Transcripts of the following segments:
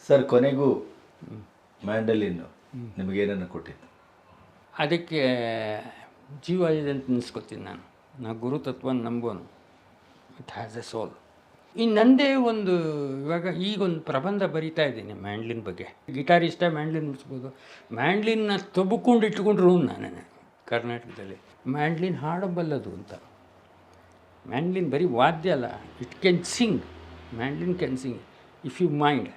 Sir, ಕೊನೆಗೂ ಮ್ಯಾಂಡಲಿನ್ನು ನಿಮಗೇನನ್ನು ಕೊಟ್ಟಿತ್ತು? ಅದಕ್ಕೆ ಜೀವ ಇದೆ ಅಂತ ನೆನೆಸ್ಕೊತೀನಿ ನಾನು ಗುರುತತ್ವ ನಂಬೋನು. It has a soul. ಇನ್ನು ನನ್ನದೇ ಒಂದು ಇವಾಗ ಈಗೊಂದು ಪ್ರಬಂಧ ಬರಿತಾ ಇದ್ದೀನಿ ಮ್ಯಾಂಡ್ಲಿನ್ ಬಗ್ಗೆ. ಗಿಟಾರಿಸ್ಟ ಮ್ಯಾಂಡ್ಲಿನ್ ನುಡಿಸ್ಬೋದು. ಮ್ಯಾಂಡ್ಲಿನ್ನ ತೊಬ್ಕೊಂಡು ಇಟ್ಕೊಂಡ್ರು ನಾನು ಕರ್ನಾಟಕದಲ್ಲಿ. ಮ್ಯಾಂಡ್ಲಿನ್ ಹಾಡಬಲ್ಲದು ಅಂತ. ಮ್ಯಾಂಡ್ಲಿನ್ ಬರೀ ವಾದ್ಯ ಅಲ್ಲ, it can sing. Mandolin can sing if you mind.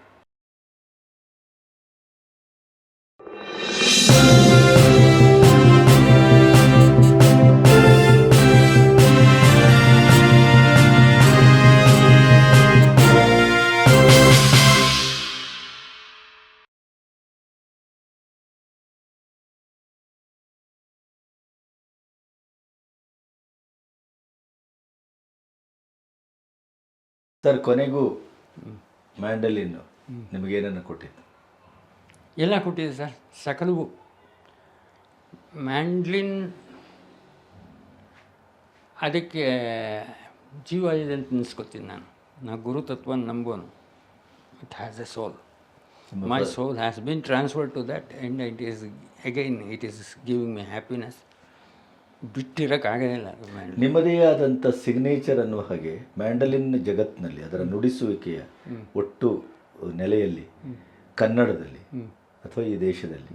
Sir, ಕೊನೆಗೂ ಮ್ಯಾಂಡಲಿನ್ನು ನಿಮಗೇನನ್ನು ಕೊಟ್ಟಿತ್ತು? ಎಲ್ಲ ಕೊಟ್ಟಿದೆ ಸರ್, ಸಕಲವು. ಮ್ಯಾಂಡ್ಲಿನ್ ಅದಕ್ಕೆ ಜೀವ ಇದೆ ಅಂತ ನೆನೆಸ್ಕೊತೀನಿ ನಾನು ಗುರುತತ್ವ ನಂಬೋನು. It has a soul. My soul has been transferred to that and it is giving me happiness. ಬಿಟ್ಟಿರೋಕ್ಕಾಗೋದಿಲ್ಲ. ನಿಮ್ಮದೇ ಆದಂಥ ಸಿಗ್ನೇಚರ್ ಅನ್ನುವ ಹಾಗೆ ಮ್ಯಾಂಡಲಿನ್ ಜಗತ್ತಿನಲ್ಲಿ ಅದರ ನುಡಿಸುವಿಕೆಯ ಒಟ್ಟು ನೆಲೆಯಲ್ಲಿ ಕನ್ನಡದಲ್ಲಿ ಅಥವಾ ಈ ದೇಶದಲ್ಲಿ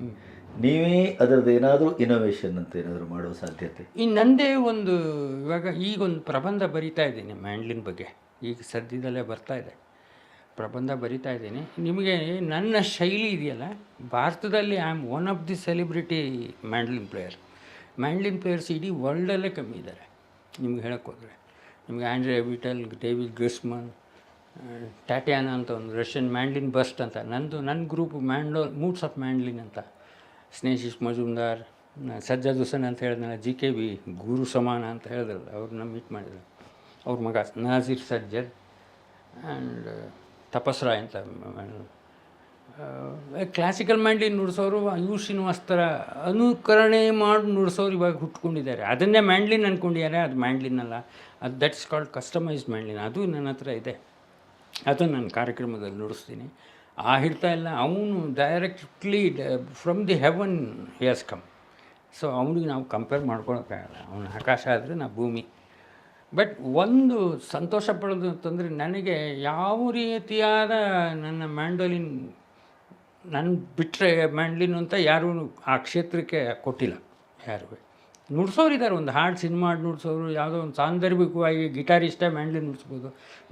ನೀವೇ ಅದರದ್ದು ಏನಾದರೂ ಇನೋವೇಷನ್ ಅಂತ ಏನಾದರೂ ಮಾಡುವ ಸಾಧ್ಯತೆ? ಇನ್ನು ನನ್ನದೇ ಒಂದು ಇವಾಗ ಈಗೊಂದು ಪ್ರಬಂಧ ಬರಿತಾ ಇದ್ದೀನಿ ಮ್ಯಾಂಡ್ಲಿನ್ ಬಗ್ಗೆ. ಈಗ ಸದ್ಯದಲ್ಲೇ ಬರ್ತಾ ಇದೆ ಪ್ರಬಂಧ ಬರಿತಾ ಇದ್ದೀನಿ. ನಿಮಗೆ ನನ್ನ ಶೈಲಿ ಇದೆಯಲ್ಲ, ಭಾರತದಲ್ಲಿ I am one of the celebrity mandolin player. Mandolin players ಇಡೀ ವರ್ಲ್ಡಲ್ಲೇ ಕಮ್ಮಿ ಇದ್ದಾರೆ. ನಿಮ್ಗೆ ಹೇಳಕ್ಕೆ ಹೋದರೆ ನಿಮಗೆ ಆಂಡ್ರೆ ವಿಟಲ್, ಡೇವಿಡ್ ಗ್ರಿಸ್ಮನ್, ಟ್ಯಾಟ್ಯಾನ ಅಂತ ಒಂದು ರಷ್ಯನ್ ಮ್ಯಾಂಡ್ಲಿನ್ ಬಸ್ಟ್ ಅಂತ. ನನ್ನ ಗ್ರೂಪ್ ಮೂಡ್ಸ್ ಆಫ್ ಮ್ಯಾಂಡ್ಲಿನ್ ಅಂತ. ಸ್ನೇಹಿಶ್ ಮಜುಮ್ದಾರ್, ಸಜ್ಜಾದ್ ಹುಸೇನ್ ಅಂತ ಹೇಳಿದ್ನಲ್ಲ, JKB ಗುರು ಸಮಾನ ಅಂತ ಹೇಳಿದ್ರಲ್ಲ, ಅವ್ರನ್ನ ಮೀಟ್ ಮಾಡಿದ್ರು. ಅವ್ರ ಮಗ ನಾಜೀರ್ ಸಜ್ಜದ್ ಆ್ಯಂಡ್ ತಪಸ್ ರಾಯ್ ಅಂತ. ಕ್ಲಾಸಿಕಲ್ ಮ್ಯಾಂಡ್ಲಿನ್ ನುಡಿಸೋರು ಯು ಶ್ರೀನಿವಾಸ್ ಥರ ಅನುಕರಣೆ ಮಾಡಿ ನುಡಿಸೋರು ಇವಾಗ ಹುಟ್ಕೊಂಡಿದ್ದಾರೆ. ಅದನ್ನೇ ಮ್ಯಾಂಡ್ಲಿನ್ ಅಂದ್ಕೊಂಡಿದ್ದಾರೆ. ಅದು ಮ್ಯಾಂಡ್ಲಿನ್ ಅಲ್ಲ, ಅದು ದಟ್ಸ್ ಕಾಲ್ಡ್ ಕಸ್ಟಮೈಸ್ಡ್ ಮ್ಯಾಂಡ್ಲಿನ್. ಅದು ನನ್ನ ಹತ್ರ ಇದೆ. ಅದು ನನ್ನ ಕಾರ್ಯಕ್ರಮದಲ್ಲಿ ನುಡಿಸ್ತೀನಿ. ಆ ಹಿಡ್ತಾ ಇಲ್ಲ, ಅವನು directly from the heaven he has come. So ಅವನಿಗೆ ನಾವು ಕಂಪೇರ್ ಮಾಡ್ಕೊಳಕ್ಕಾಗಲ್ಲ. ಅವನ ಆಕಾಶ ಆದರೆ ನಾವು ಭೂಮಿ. ಬಟ್ ಒಂದು ಸಂತೋಷ ಪಡೋದು ಅಂತಂದರೆ, ನನಗೆ ಯಾವ ರೀತಿಯಾದ ನನ್ನ ಮ್ಯಾಂಡೋಲಿನ್ ನನ್ನ ಬಿಟ್ಟರೆ ಮ್ಯಾಂಡ್ಲಿನ್ ಅಂತ ಯಾರೂ ಆ ಕ್ಷೇತ್ರಕ್ಕೆ ಕೊಟ್ಟಿಲ್ಲ. ಯಾರು ನುಡ್ಸೋರಿದ್ದಾರೆ, ಒಂದು ಹಾಡು ಸಿನಿಮಾ ಹಾಡು ನುಡ್ಸೋರು, ಯಾವುದೋ ಒಂದು ಸಾಂದರ್ಭಿಕವಾಗಿ ಗಿಟಾರಿಸ್ಟ ಮ್ಯಾಂಡ್ಲಿನ್ ನುಡಿಸ್ಬೋದು.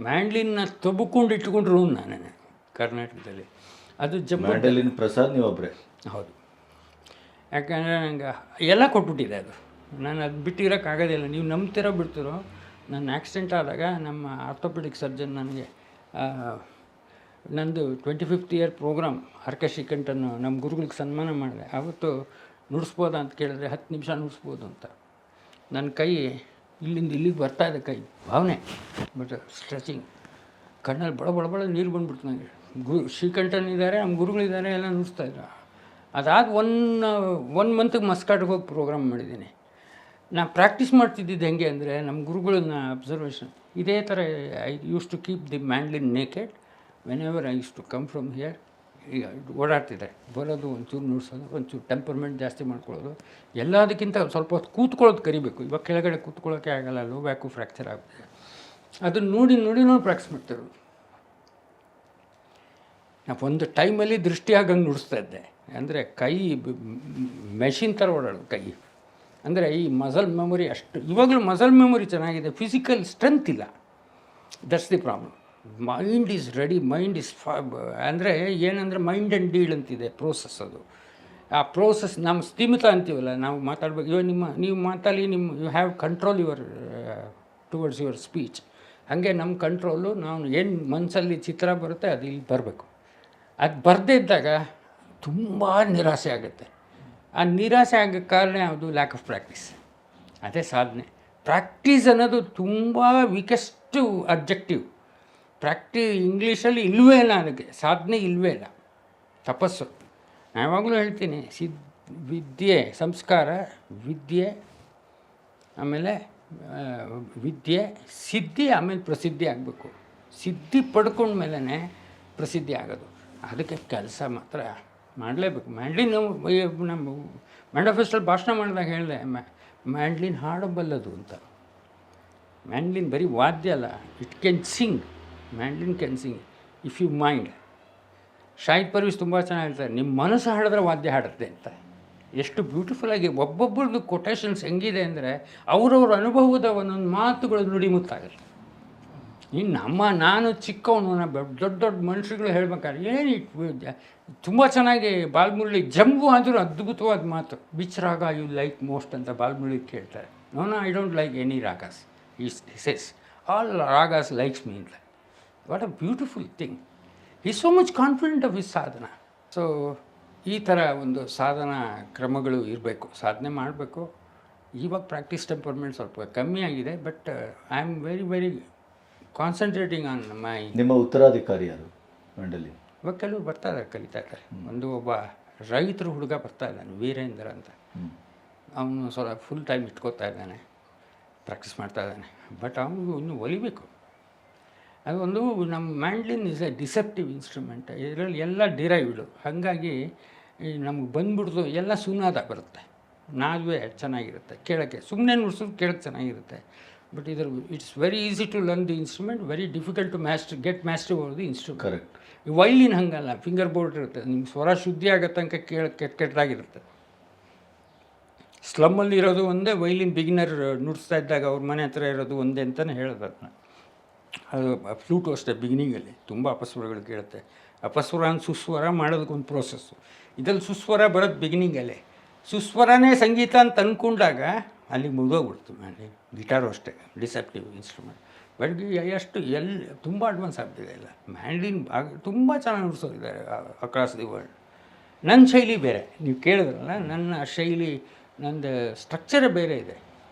ಮ್ಯಾಂಡ್ಲಿನ್ನ ತೊಬ್ಕೊಂಡು ಇಟ್ಕೊಂಡ್ರು ನಾನು ಕರ್ನಾಟಕದಲ್ಲಿ. ಅದು ಮ್ಯಾಂಡಲಿನ್ ಪ್ರಸಾದ್ ನೀವೊಬ್ಬರೇ? ಹೌದು. ಯಾಕಂದರೆ ನಂಗೆ ಎಲ್ಲ ಕೊಟ್ಬಿಟ್ಟಿದೆ ಅದು. ನಾನು ಅದು ಬಿಟ್ಟಿರೋಕ್ಕಾಗೋದಿಲ್ಲ. ನೀವು ನಂಬ್ತಿರೋ ಬಿಡ್ತಿರೋ. ನನ್ನ ಆಕ್ಸಿಡೆಂಟ್ ಆದಾಗ ನಮ್ಮ ಆರ್ಥೋಪೆಡಿಕ್ ಸರ್ಜನ್ ನನಗೆ ನಂದು 25th ಇಯರ್ ಪ್ರೋಗ್ರಾಮ್ ಹರ್ಕ ಶ್ರೀಕಂಠನ್ನು ನಮ್ಮ ಗುರುಗಳಿಗೆ ಸನ್ಮಾನ ಮಾಡಿದೆ. ಆವತ್ತು ನುಡಿಸ್ಬೋದಾ ಅಂತ ಕೇಳಿದ್ರೆ 10 ನಿಮಿಷ ನುಡಿಸ್ಬೋದು ಅಂತ. ನನ್ನ ಕೈ ಇಲ್ಲಿಂದ ಇಲ್ಲಿಗೆ ಬರ್ತಾಯಿದೆ, ಕೈ ಭಾವನೆ, ಬಟ್ ಸ್ಟ್ರೆಚಿಂಗ್. ಕಣ್ಣಲ್ಲಿ ಬಡ ನೀರು ಬಂದುಬಿಡ್ತು ನನಗೆ. ಶ್ರೀಕಂಠನಿದ್ದಾರೆ, ನಮ್ಮ ಗುರುಗಳಿದ್ದಾರೆ, ಎಲ್ಲ ನುಡಿಸ್ತಾಯಿದ್ರು. ಅದಾದ ಒನ್ ಮಂತಿಗೆ ಮಸ್ಕಾಟ್ಗೆ ಹೋಗಿ ಪ್ರೋಗ್ರಾಮ್ ಮಾಡಿದ್ದೀನಿ. ನಾನು ಪ್ರಾಕ್ಟೀಸ್ ಮಾಡ್ತಿದ್ದಿದ್ದು ಹೆಂಗೆ ಅಂದರೆ, ನಮ್ಮ ಗುರುಗಳನ್ನ ಅಬ್ಸರ್ವೇಷನ್ ಇದೇ ಥರ. I use to keep the mandolin naked whenever I use to come from here. ಈಗ ಓಡಾಡ್ತಿದ್ದೆ, ಬರೋದು, ಒಂಚೂರು ನುಡ್ಸೋದು, ಒಂಚೂರು ಟೆಂಪರ್ಮೆಂಟ್ ಜಾಸ್ತಿ ಮಾಡ್ಕೊಳ್ಳೋದು. ಎಲ್ಲದಕ್ಕಿಂತ ಸ್ವಲ್ಪ ಹೊತ್ತು ಕೂತ್ಕೊಳ್ಳೋದು ಕರಿಬೇಕು. ಇವಾಗ ಕೆಳಗಡೆ ಕೂತ್ಕೊಳ್ಳೋಕ್ಕೆ ಆಗಲ್ಲ, ಲೋ ಬ್ಯಾಕು ಫ್ರ್ಯಾಕ್ಚರ್ ಆಗುತ್ತೆ. ಅದನ್ನು ನೋಡಿ ಪ್ರಾಕ್ಟೀಸ್ ಮಾಡ್ತಿರೋದು. ನಾವು ಒಂದು ಟೈಮಲ್ಲಿ ದೃಷ್ಟಿ ಆಗಂಗೆ ನುಡಿಸ್ತಾ ಇದ್ದೆ. ಅಂದರೆ ಕೈ ಮೆಷಿನ್ ಥರ ಓಡಾಡೋದು ಕೈ. ಅಂದರೆ ಈ ಮಸಲ್ ಮೆಮೊರಿ ಅಷ್ಟು, ಇವಾಗಲೂ ಮಸಲ್ ಮೆಮೊರಿ ಚೆನ್ನಾಗಿದೆ, ಫಿಸಿಕಲ್ ಸ್ಟ್ರೆಂತ್ ಇಲ್ಲ. That's the problem. Mind is ready, mind is ಅಂದರೆ ಏನಂದರೆ ಮೈಂಡ್ ಆ್ಯಂಡ್ ಡೀಲ್ ಅಂತಿದೆ ಪ್ರೋಸೆಸ್. ಅದು ಆ ಪ್ರೋಸೆಸ್ ನಮ್ಮ ಸ್ಥಿಮಿತ ಅಂತೀವಲ್ಲ, ನಾವು ಮಾತಾಡ್ಬೇಕು. ಇವಾಗ ನೀವು ಮಾತಾಡಿ you have control your towards your speech. ಹಾಗೆ ನಮ್ಮ ಕಂಟ್ರೋಲು, ನಾವು ಏನು ಮನಸ್ಸಲ್ಲಿ ಚಿತ್ರ ಬರುತ್ತೆ ಅದು ಇಲ್ಲಿ ಬರಬೇಕು. ಅದು ಬರದೇ ಇದ್ದಾಗ ತುಂಬ ನಿರಾಸೆ ಆಗುತ್ತೆ. ಆ ನಿರಾಸೆ ಆಗೋಕ್ಕೆ ಕಾರಣ ಯಾವುದು? Lack of practice. ಅದೇ ಸಾಧನೆ. ಪ್ರಾಕ್ಟೀಸ್ ಅನ್ನೋದು ತುಂಬ ವೀಕೆಸ್ಟ್ ಅಬ್ಜೆಕ್ಟಿವ್. ಇಂಗ್ಲೀಷಲ್ಲಿ ಇಲ್ಲವೇ ಇಲ್ಲ, ಅದಕ್ಕೆ ಸಾಧನೆ ಇಲ್ಲವೇ ಇಲ್ಲ. ತಪಸ್ಸು. ನಾನು ಯಾವಾಗಲೂ ಹೇಳ್ತೀನಿ, ವಿದ್ಯೆ, ಸಂಸ್ಕಾರ, ವಿದ್ಯೆ, ಆಮೇಲೆ ವಿದ್ಯೆ, ಸಿದ್ಧಿ, ಆಮೇಲೆ ಪ್ರಸಿದ್ಧಿ ಆಗಬೇಕು. ಸಿದ್ಧಿ ಪಡ್ಕೊಂಡ್ಮೇಲೆ ಪ್ರಸಿದ್ಧಿ ಆಗೋದು. ಅದಕ್ಕೆ ಕೆಲಸ ಮಾತ್ರ ಮಾಡಲೇಬೇಕು. ಮ್ಯಾಂಡ್ಲಿನ್ ನಮ್ಮ ಮ್ಯಾಂಡಫೆಸ್ಟಲ್ಲಿ ಭಾಷಣ ಮಾಡಿದಾಗ ಹೇಳಿದೆ, ಮ್ಯಾಂಡ್ಲಿನ್ ಹಾಡಬಲ್ಲದು ಅಂತ. ಮ್ಯಾಂಡ್ಲಿನ್ ಬರೀ ವಾದ್ಯ ಅಲ್ಲ, it can sing. Mandolin can sing if you mind. Shahid Parvez ತುಂಬ ಚೆನ್ನಾಗಿ ಹೇಳ್ತಾರೆ, ನಿಮ್ಮ ಮನಸ್ಸು ಹಾಡಿದ್ರೆ ವಾದ್ಯ ಹಾಡುತ್ತೆ ಅಂತ. ಎಷ್ಟು ಬ್ಯೂಟಿಫುಲ್ಲಾಗಿ ಒಬ್ಬೊಬ್ಬರದ್ದು ಕೊಟೇಶನ್ಸ್ ಹೆಂಗಿದೆ ಅಂದರೆ ಅವರವ್ರ ಅನುಭವದ ಒಂದೊಂದು ಮಾತುಗಳು ನುಡಿಮುತ್ತಾಗುತ್ತೆ. ಇನ್ನು ನಾನು ಚಿಕ್ಕವನು, ದೊಡ್ಡ ದೊಡ್ಡ ಮನುಷ್ಯರುಗಳು ಹೇಳ್ಬೇಕಾದ್ರೆ ಏನು ತುಂಬ ಚೆನ್ನಾಗಿ ಬಾಲ್ಮುರಳಿ ಜಂಬು ಆದರೂ ಅದ್ಭುತವಾದ ಮಾತು. ವಿಚ್ ರಾಗ ಯು ಲೈಕ್ ಮೋಸ್ಟ್ ಅಂತ ಬಾಲ್ಮುರಳಿ ಕೇಳ್ತಾರೆ. No I don't like any ragas, he says all ragas likes me ಅಂತ. What a beautiful thing. He's so much confident of his sadhana. So ಈ ಥರ ಒಂದು ಸಾಧನಾ ಕ್ರಮಗಳು ಇರಬೇಕು, ಸಾಧನೆ ಮಾಡಬೇಕು. ಇವಾಗ ಪ್ರಾಕ್ಟೀಸ್ ಟೆಂಪರ್ಮೆಂಟ್ ಸ್ವಲ್ಪ ಕಮ್ಮಿ ಆಗಿದೆ, but I am very concentrating on my. ನಿಮ್ಮ ಉತ್ತರಾಧಿಕಾರಿ ಯಾರು ಮ್ಯಾಂಡಲಿನ್? ಇವಾಗ ಕೆಲವರು ಕಲಿತಾ ಇದ್ದಾರೆ. ಒಬ್ಬ ರೈತರ ಹುಡುಗ ಬರ್ತಾ ಇದ್ದಾನೆ, ವೀರೇಂದ್ರ ಅಂತ. ಅವನು ಸ್ವಲ್ಪ ಫುಲ್ ಟೈಮ್ ಇಟ್ಕೋತಾ ಇದ್ದಾನೆ, ಪ್ರಾಕ್ಟೀಸ್ ಮಾಡ್ತಾ ಇದ್ದಾನೆ. ಬಟ್ ಅವನಿಗೂ ಇನ್ನೂ ಒಲಿಬೇಕು. ಅದೊಂದು ನಮ್ಮ mandolin is A deceptive instrument. ಇದರಲ್ಲಿ ಎಲ್ಲ ಡಿರೈವ್ಡು, ಹಾಗಾಗಿ ನಮ್ಗೆ ಬಂದ್ಬಿಡ್ದು ಎಲ್ಲ ಸುನಾದ ಬರುತ್ತೆ, ನಾಲ್ವೇ ಚೆನ್ನಾಗಿರುತ್ತೆ ಕೇಳೋಕ್ಕೆ. ಸುಮ್ಮನೆ ನುಡ್ಸೋದು ಕೇಳೋಕ್ಕೆ ಚೆನ್ನಾಗಿರುತ್ತೆ. ಬಟ್ ಇದ್ರ it's very easy to learn the instrument, very difficult to get mastery over the instrument. Correct. Violin ಹಾಗಲ್ಲ, ಫಿಂಗರ್ ಬೋರ್ಡ್ ಇರುತ್ತೆ, ನಿಮ್ಗೆ ಸ್ವರ ಶುದ್ಧಿ ಆಗೋ ತನಕ ಕೆಟ್ಟದಾಗಿರುತ್ತೆ. ಸ್ಲಮ್ಮಲ್ಲಿ ಇರೋದು ಒಂದೇ, ವೈಲಿನ್ ಬಿಗಿನರ್ ನುಡಿಸ್ತಾ ಇದ್ದಾಗ ಅವ್ರ ಮನೆ ಹತ್ರ ಇರೋದು ಒಂದೇ ಅಂತಲೇ ಹೇಳೋದು ಅದನ್ನ. ಅದು ಫ್ಲೂಟು ಅಷ್ಟೇ, ಬಿಗಿನಿಂಗಲ್ಲಿ ತುಂಬ ಅಪಸ್ವರಗಳು ಕೇಳುತ್ತೆ. ಅಪಸ್ವರ ಸುಸ್ವರ ಮಾಡೋದಕ್ಕೊಂದು ಪ್ರೋಸೆಸ್ಸು. ಇದರಲ್ಲಿ ಸುಸ್ವರ ಬರೋದು ಬಿಗಿನಿಂಗಲ್ಲೇ. ಸುಸ್ವರನೇ ಸಂಗೀತ ಅಂತ ಅಂದ್ಕೊಂಡಾಗ ಅಲ್ಲಿಗೆ ಮುಗಿದೋಗ್ಬಿಡ್ತು. ಮ್ಯಾಂಡ್ಲಿನ್ ಗಿಟಾರು ಅಷ್ಟೇ ಡಿಸೆಪ್ಟಿವ್ ಇನ್ಸ್ಟ್ರೂಮೆಂಟ್. ಬಟ್ ಎಷ್ಟು ತುಂಬ ಅಡ್ವಾನ್ಸ್ ಆಗ್ತಿದೆ ಇಲ್ಲ. ಮ್ಯಾಂಡ್ಲಿನ್ ತುಂಬ ಚೆನ್ನಾಗಿ ನುಡಿಸೋದಿದ್ದಾರೆ ಅಕ್ರಾಸ್ ದಿ ವರ್ಲ್ಡ್. ನನ್ನ ಶೈಲಿ ಬೇರೆ, ನೀವು ಕೇಳಿದ್ರಲ್ಲ, ನನ್ನ ಶೈಲಿ, ನಂದು ಸ್ಟ್ರಕ್ಚರೇ ಬೇರೆ ಇದೆ.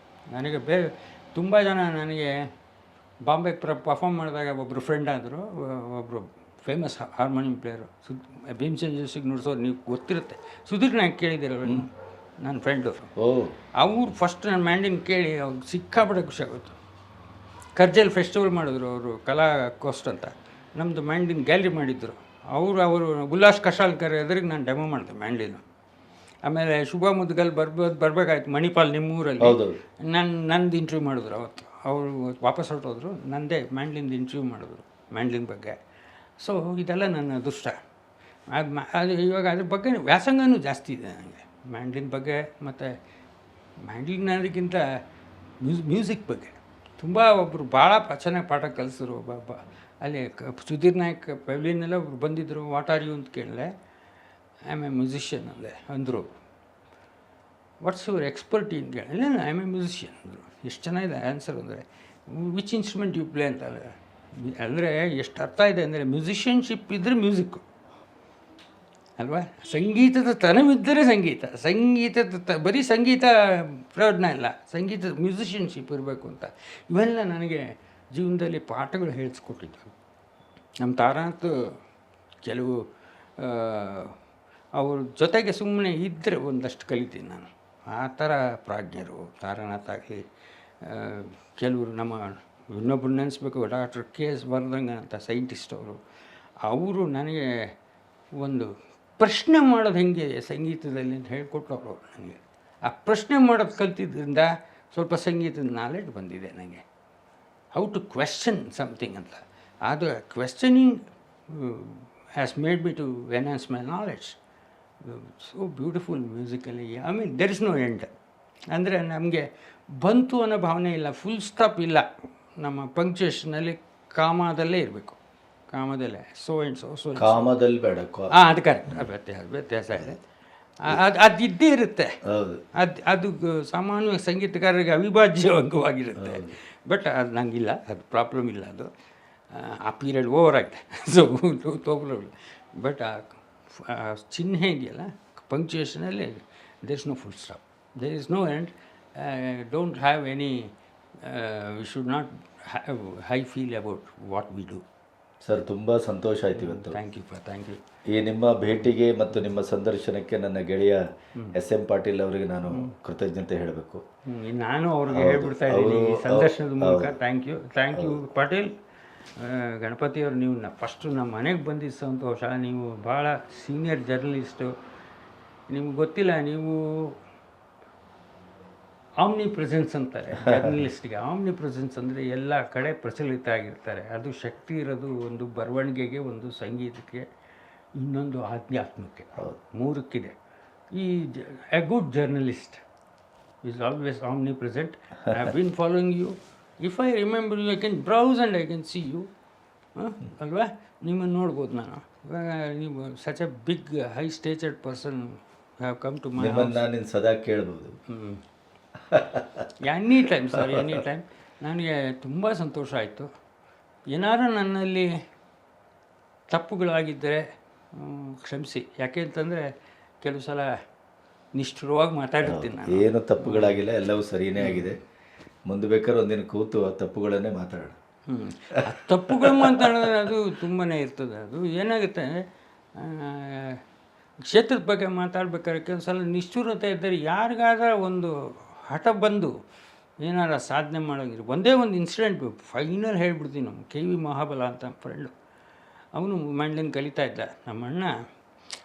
ನನಗೆ ತುಂಬ ಜನ ನನಗೆ ಬಾಂಬೆಗೆ ಪರ್ಫಾರ್ಮ್ ಮಾಡಿದಾಗ ಒಬ್ಬರು ಫ್ರೆಂಡ್ ಆದರು, ಒಬ್ಬರು ಫೇಮಸ್ ಹಾರ್ಮೋನಿಯಂ ಪ್ಲೇಯರು, ಭೀಮಸೇನ್ ಜೋಶಿಗೆ ನುಡಿಸೋರು, ನೀವು ಗೊತ್ತಿರುತ್ತೆ. ಸುಧೀರ್ ನಾಯಕ್ ಕೇಳಿದ್ದೀರಲ್ಲ, ನನ್ನ ಫ್ರೆಂಡು. ಅವ್ರು ಫಸ್ಟ್ ನನ್ನ ಮ್ಯಾಂಡ್ಲಿನ್ ಕೇಳಿ ಅವ್ರಿಗೆ ಸಿಕ್ಕಾಪಟ್ಟೆ ಖುಷಿಯಾಗುತ್ತೆ. ಕರ್ಜಲ್ ಫೆಸ್ಟಿವಲ್ ಮಾಡಿದ್ರು ಅವರು, ಕಲಾ ಕೋಸ್ಟ್ ಅಂತ. ನಮ್ಮದು ಮ್ಯಾಂಡ್ಲಿನ್ ಗ್ಯಾಲರಿ ಮಾಡಿದ್ದರು ಅವರು ಉಲ್ಲಾಸ್ ಕಶಾಲ್ಕರ್ ಎದುರಿಗೆ ನಾನು ಡೆಮೋ ಮಾಡಿದೆ ಮ್ಯಾಂಡ್ಲಿನು. ಆಮೇಲೆ ಶುಭ ಮುದ್ಗಲ್ ಬರಬೇಕಾಯ್ತು ಮಣಿಪಾಲ್ ನಿಮ್ಮೂರಲ್ಲಿ. ನಂದು ಇಂಟರ್ವ್ಯೂ ಮಾಡಿದ್ರು ಅವತ್ತು. ಅವರು ವಾಪಸ್ ಹೊರಟೋದ್ರು, ನನ್ನದೇ ಮ್ಯಾಂಡ್ಲಿನ್ದು ಇಂಟರ್ವ್ಯೂ ಮಾಡಿದ್ರು ಮ್ಯಾಂಡ್ಲಿನ್ ಬಗ್ಗೆ. ಸೊ ಇದೆಲ್ಲ ನನ್ನ ಅದೃಷ್ಟ. ಅದು ಇವಾಗ ಅದ್ರ ಬಗ್ಗೆ ವ್ಯಾಸಂಗನೂ ಜಾಸ್ತಿ ಇದೆ ನನಗೆ ಮ್ಯಾಂಡ್ಲಿನ್ ಬಗ್ಗೆ. ಮತ್ತು ಮ್ಯಾಂಡ್ಲಿನ್ ಅನ್ನೋದಕ್ಕಿಂತ ಮ್ಯೂಸಿಕ್ ಬಗ್ಗೆ ತುಂಬ ಒಬ್ಬರು ಭಾಳ ಚೆನ್ನಾಗಿ ಪಾಠ ಕಲಿಸಿದ್ರು. ಅಲ್ಲಿ ಸುಧೀರ್ ನಾಯಕ್ ಪೆವ್ಲಿನೆಲ್ಲ ಒಬ್ರು ಬಂದಿದ್ದರು. ವಾಟ್ ಆರ್ ಯು ಅಂತ ಕೇಳಿದೆ. ಐ ಆಮ್ ಎ ಮ್ಯೂಸಿಷಿಯನ್ ಅಂದೆ. ಅಂದರು, ವಾಟ್ಸ್ ಯುವರ್ ಎಕ್ಸ್ಪರ್ಟಿ ಅಂತ ಕೇಳಿ. ಇಲ್ಲ ಐ ಆಮ್ ಎ ಮ್ಯೂಸಿಷಿಯನ್ ಅಂದರು. ಎಷ್ಟು ಚೆನ್ನಾಗಿದೆ ಆನ್ಸರ್ ಅಂದರೆ. ವಿಚ್ ಇನ್ಸ್ಟ್ರೂಮೆಂಟ್ ಯು ಪ್ಲೇ ಅಂತ ಅಂದರೆ ಎಷ್ಟು ಅರ್ಥ ಇದೆ ಅಂದರೆ, ಮ್ಯೂಸಿಷಿಯನ್ಶಿಪ್ ಇದ್ದರೆ ಮ್ಯೂಸಿಕ್ಕು ಅಲ್ವಾ. ಸಂಗೀತದ ತನವಿದ್ದರೆ ಸಂಗೀತದ ಬರೀ ಸಂಗೀತ ಪ್ರಯೋಜನ ಇಲ್ಲ, ಸಂಗೀತದ ಮ್ಯೂಸಿಷಿಯನ್ಶಿಪ್ ಇರಬೇಕು ಅಂತ. ಇವೆಲ್ಲ ನನಗೆ ಜೀವನದಲ್ಲಿ ಪಾಠಗಳು ಹೇಳಿಸ್ಕೊಟ್ಟಿದ್ದು. ನಮ್ಮ ತಾರಾನಾಥ್ ಕೆಲವು ಅವ್ರ ಜೊತೆಗೆ ಸುಮ್ಮನೆ ಇದ್ದರೆ ಒಂದಷ್ಟು ಕಲಿತೀನಿ ನಾನು. ಆ ಥರ ಪ್ರಾಜ್ಞರು ತಾರಾನಾಥ್ ಆಗಲಿ. ಕೆಲವರು ನಮ್ಮ ಇನ್ನೊಬ್ಬರು ನೆನೆಸ್ಬೇಕು, ಡಾಕ್ಟರ್ KS ವರ್ಧಂಗ ಅಂತ ಸೈಂಟಿಸ್ಟ್ ಅವರು ನನಗೆ ಒಂದು ಪ್ರಶ್ನೆ ಮಾಡೋದು ಹೆಂಗೆ ಸಂಗೀತದಲ್ಲಿ ಅಂತ ಹೇಳ್ಕೊಟ್ಟವರು ನನಗೆ. ಆ ಪ್ರಶ್ನೆ ಮಾಡೋದು ಕಲ್ತಿದ್ದರಿಂದ ಸ್ವಲ್ಪ ಸಂಗೀತದ ನಾಲೆಡ್ಜ್ ಬಂದಿದೆ ನನಗೆ. ಹೌ ಟು ಕ್ವೆಶ್ಚನ್ ಸಮಥಿಂಗ್ ಅಂತ. ಅದು questioning has made me to enhance my knowledge. So beautiful musically. I mean there is no end. ಅಂದರೆ ನಮಗೆ ಬಂತು ಅನ್ನೋ ಭಾವನೆ ಇಲ್ಲ, ಫುಲ್ ಸ್ಟಾಪ್ ಇಲ್ಲ. ನಮ್ಮ ಪಂಕ್ಚುಯೇಷನಲ್ಲಿ ಕಾಮದಲ್ಲೇ ಇರಬೇಕು, ಕಾಮದಲ್ಲೇ ಸೋ ಆ್ಯಂಡ್ ಸೋ ಕಾಮದಲ್ಲಿ ಬೇಡ. ಅದು ಕರೆಕ್ಟ್. ವ್ಯತ್ಯಾಸ ಇದೆ. ಅದು ಇದ್ದೇ ಇರುತ್ತೆ. ಅದು ಸಾಮಾನ್ಯವಾಗಿ ಸಂಗೀತಗಾರರಿಗೆ ಅವಿಭಾಜ್ಯ ಅಂಗವಾಗಿರುತ್ತೆ. ಬಟ್ ಅದು ನಂಗಿಲ್ಲ, ಅದು ಪ್ರಾಬ್ಲಮ್ ಇಲ್ಲ. ಅದು ಆ ಪೀರಿಯಡ್ ಓವರ್ ಆಗಿದೆ. So problem. ಬಟ್ ಆ ಚಿಹ್ನೆ ಇದೆಯಲ್ಲ ಪಂಕ್ಚುಯೇಷನಲ್ಲಿ, there is no full stop, there is no end. Don't have any, we should not have high feel about what we do. Sir, ತುಂಬ ಸಂತೋಷ ಆಯ್ತು ಇವತ್ತು. Thank you. ಈ ನಿಮ್ಮ ಭೇಟಿಗೆ ಮತ್ತು ನಿಮ್ಮ ಸಂದರ್ಶನಕ್ಕೆ ನನ್ನ ಗೆಳೆಯ SM ಪಾಟೀಲ್ ಅವರಿಗೆ ನಾನು ಕೃತಜ್ಞತೆ ಹೇಳಬೇಕು. ನಾನು ಅವ್ರಿಗೆ ಹೇಳ್ಬಿಡ್ತಾ ಇದ್ದೀನಿ ಈ ಸಂದರ್ಶನದ ಮೂಲಕ. Thank you Patil. ಗಣಪತಿಯವರು ನೀವು ಫಸ್ಟು ನಮ್ಮ ಮನೆಗೆ ಬಂದಿದ್ದು ಸಂತೋಷ. ನೀವು ಭಾಳ ಸೀನಿಯರ್ ಜರ್ನಲಿಸ್ಟು. ನಿಮ್ಗೆ ಗೊತ್ತಿಲ್ಲ, ನೀವು ಆಮ್ನಿ ಪ್ರೆಸೆನ್ಸ್ ಅಂತಾರೆ ಜರ್ನಲಿಸ್ಟ್ಗೆ. ಆಮ್ನಿ ಪ್ರೆಸೆನ್ಸ್ ಅಂದರೆ ಎಲ್ಲ ಕಡೆ ಪ್ರಚಲಿತ ಆಗಿರ್ತಾರೆ. ಅದು ಶಕ್ತಿ ಇರೋದು ಒಂದು ಬರವಣಿಗೆಗೆ, ಒಂದು ಸಂಗೀತಕ್ಕೆ, ಇನ್ನೊಂದು ಆಧ್ಯಾತ್ಮಕ್ಕೆ, ಮೂರಕ್ಕಿದೆ. ಈ a good journalist is always omnipresent. I have been following you. If I remember you, I can browse and I can see you. ಅಲ್ವಾ, ನಿಮ್ಮನ್ನು ನೋಡ್ಬೋದು ನಾನು. ಇವಾಗ ನೀವು such a big high statured person have come to my house. ನಾನು ಸದಾ ಕೇಳ್ಬೋದು. Any time sir, any time. ನನಗೆ ತುಂಬ ಸಂತೋಷ ಆಯಿತು. ಏನಾದರೂ ನನ್ನಲ್ಲಿ ತಪ್ಪುಗಳಾಗಿದ್ದರೆ ಕ್ಷಮಿಸಿ. ಯಾಕೆ ಅಂತಂದರೆ ಕೆಲವು ಸಲ ನಿಷ್ಠುರವಾಗಿ ಮಾತಾಡಿರ್ತೀನಿ ನಾನು. ಏನು ತಪ್ಪುಗಳಾಗಿಲ್ಲ, ಎಲ್ಲವೂ ಸರಿಯೇ ಆಗಿದೆ. ಮುಂದೆ ಬೇಕಾದ್ರೆ ಒಂದಿನ ಕೂತು ಆ ತಪ್ಪುಗಳನ್ನೇ ಮಾತಾಡೋಣ. ತಪ್ಪುಗಳು ಮಾತಾಡಿದ್ರೆ ಅದು ತುಂಬಾ ಇರ್ತದೆ. ಅದು ಏನಾಗುತ್ತೆ, ಕ್ಷೇತ್ರದ ಬಗ್ಗೆ ಮಾತಾಡ್ಬೇಕಾದ್ರೆ ಕೆಲವು ಸಲ ನಿಷ್ಠುರತೆ ಇದ್ದರೆ ಯಾರಿಗಾದ್ರೆ ಒಂದು ಹಠ ಬಂದು ಏನಾರ ಸಾಧನೆ ಮಾಡೋಂಗಿರು. ಒಂದೇ ಒಂದು ಇನ್ಸಿಡೆಂಟ್ ಫೈನಲ್ ಹೇಳ್ಬಿಡ್ತೀನಿ. ನಮ್ಮ ಕೆ ವಿ ಮಹಾಬಲ ಅಂತ ಫ್ರೆಂಡು, ಅವನು ಮ್ಯಾಂಡ್ಲಿನ್ ಕಲಿತಾ ಇದ್ದ. ನಮ್ಮ ಅಣ್ಣ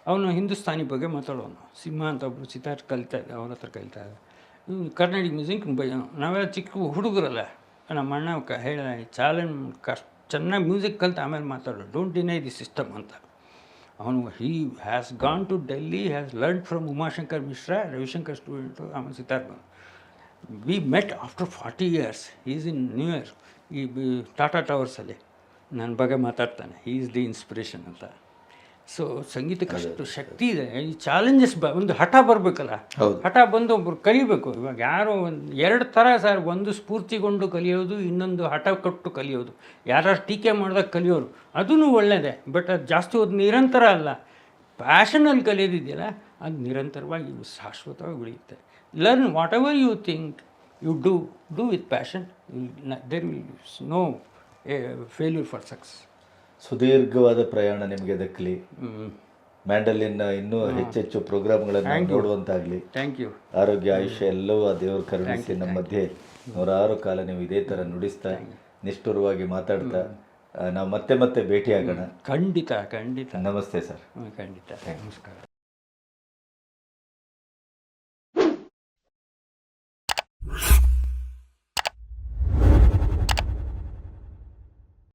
ಅವನು ಹಿಂದೂಸ್ತಾನಿ ಬಗ್ಗೆ ಮಾತಾಡೋನು. ಸಿಂಹ ಅಂತ ಒಬ್ಬರು ಸಿತಾರ್ ಕಲಿತಾ ಇದ್ದ, ಅವನ ಹತ್ರ ಕಲಿತಾ ಇದ್ದ. ಕರ್ನಾಟಿಕ್ ಮ್ಯೂಸಿಕ್ ನಾವೆಲ್ಲ ಚಿಕ್ಕ ಹುಡುಗರಲ್ಲ. ನಮ್ಮ ಅಣ್ಣ ಹೇಳ ಚೆನ್ನಾಗಿ ಮ್ಯೂಸಿಕ್ ಕಲಿತು ಆಮೇಲೆ ಮಾತಾಡೋದು, ಡೋಂಟ್ ಡಿನೈ ದಿ ಸಿಸ್ಟಮ್ ಅಂತ. ಅವನು has gone to Delhi, has learn from Umashankar Mishra, Ravishankar student, ಆಮೇಲೆ ಸಿತಾರ್ ಬಂದು. We met after 40 years. Is in new year ಈ ಟಾಟಾ ಟವರ್ಸಲ್ಲಿ ನನ್ನ ಬಗ್ಗೆ ಮಾತಾಡ್ತಾನೆ. ಹೀ ಈಸ್ ದಿ ಇನ್ಸ್ಪಿರೇಷನ್ ಅಂತ. ಸೊ ಸಂಗೀತಕ್ಕೆ ಅಷ್ಟು ಶಕ್ತಿ ಇದೆ. ಈ ಚಾಲೆಂಜಸ್ ಒಂದು ಹಠ ಬರಬೇಕಲ್ಲ, ಹಠ ಬಂದು ಒಬ್ಬರು ಕಲಿಬೇಕು. ಇವಾಗ ಯಾರೋ ಒಂದು ಎರಡು ಥರ ಸರ್, ಒಂದು ಸ್ಫೂರ್ತಿಗೊಂಡು ಕಲಿಯೋದು, ಇನ್ನೊಂದು ಹಠ ಕೊಟ್ಟು ಕಲಿಯೋದು. ಯಾರು ಟೀಕೆ ಮಾಡಿದಾಗ ಕಲಿಯೋರು, ಅದೂ ಒಳ್ಳೆಯದೇ. ಬಟ್ ಅದು ಜಾಸ್ತಿ ಹೊತ್ತು ನಿರಂತರ ಅಲ್ಲ. ಪ್ಯಾಷನಲ್ಲಿ ಕಲಿಯೋದಿದೆಯಲ್ಲ, ಅದು ನಿರಂತರವಾಗಿ ಶಾಶ್ವತವಾಗಿ ಉಳಿಯುತ್ತೆ. Learn whatever you think you do with passion. There will no failure for success. ಸುದೀರ್ಘವಾದ ಪ್ರಯಾಣ ನಿಮಗೆ ದಕ್ಕಲಿ. ಮ್ಯಾಂಡಲಿನ್ ಇನ್ನೂ ಹೆಚ್ಚೆಚ್ಚು ಪ್ರೋಗ್ರಾಮ್ಗಳನ್ನು ನೋಡುವಂತಾಗಲಿ. Thank you. ಆರೋಗ್ಯ, ಆಯುಷ್ಯ ಎಲ್ಲವೂ ಆ ದೇವರು ಕರುಣಿಸಿ ನಮ್ಮ ಮಧ್ಯೆ 106 ಕಾಲ ನೀವು ಇದೇ ಥರ ನುಡಿಸ್ತಾ, ನಿಷ್ಠುರವಾಗಿ ಮಾತಾಡ್ತಾ ನಾವು ಮತ್ತೆ ಭೇಟಿಯಾಗೋಣ. ಖಂಡಿತ ಖಂಡಿತ. ನಮಸ್ತೆ ಸರ್. ಖಂಡಿತ. ನಮಸ್ಕಾರ.